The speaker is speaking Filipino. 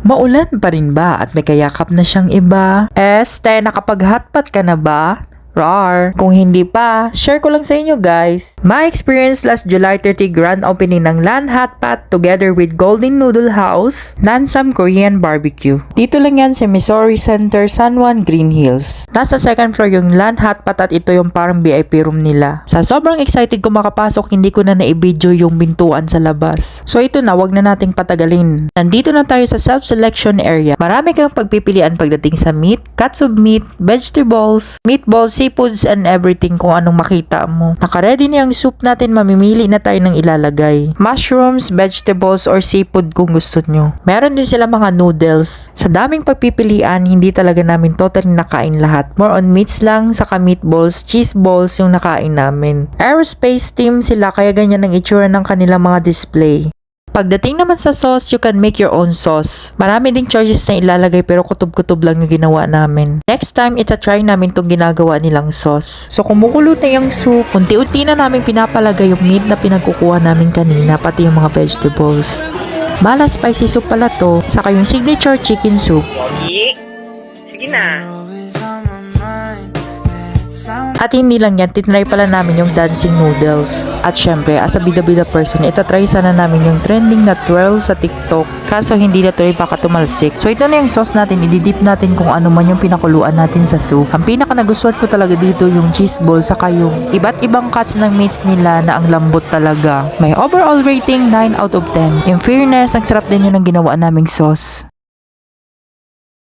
Maulan pa rin ba at may kayakap na siyang iba? Este, nakapag-hotpot ka na ba? Rar. Kung hindi pa, share ko lang sa inyo guys. My experience last July 30 grand opening ng Lan Hot Pot together with Golden Noodle House, Nansam Korean Barbecue. Dito lang yan sa Missouri Center, San Juan, Green Hills. Nasa second floor yung Lan Hot Pot at ito yung parang VIP room nila. Sa sobrang excited ko makapasok, hindi ko na na-video yung bintuan sa labas. So ito na, wag na nating patagalin. Nandito na tayo sa self-selection area. Marami kang pagpipilian pagdating sa meat, cuts of meat, vegetables, meatballs, seafoods and everything kung anong makita mo. Naka-ready na yung soup natin, mamimili na tayo ng ilalagay. Mushrooms, vegetables, or seafood kung gusto nyo. Meron din sila mga noodles. Sa daming pagpipilian, hindi talaga namin totally nakain lahat. More on meats lang, saka meatballs, cheese balls yung nakain namin. Aerospace team sila kaya ganyan ang itsura ng kanilang mga display. Pagdating naman sa sauce, you can make your own sauce. Marami ding choices na ilalagay pero kutob-kutob lang yung ginawa namin. Next time, itatry namin itong ginagawa nilang sauce. So kumukulo na yung soup, unti-unti na namin pinapalagay yung meat na pinagkukuha namin kanina, pati yung mga vegetables. Mala spicy soup pala to, saka yung signature chicken soup. Sige na. At hindi lang yan, tinry pala namin yung dancing noodles. At syempre, as a bida-bida person, itatry sana namin yung trending na twirl sa TikTok. Kaso hindi na tuloy baka tumalsik. So ito na yung sauce natin, ididip natin kung ano man yung pinakuluan natin sa soup. Ang pinaka nagustuhan ko talaga dito yung cheese ball, saka yung iba't ibang cuts ng meats nila na ang lambot talaga. May overall rating 9 out of 10. In fairness, ang sarap din yun ang ginawa naming sauce.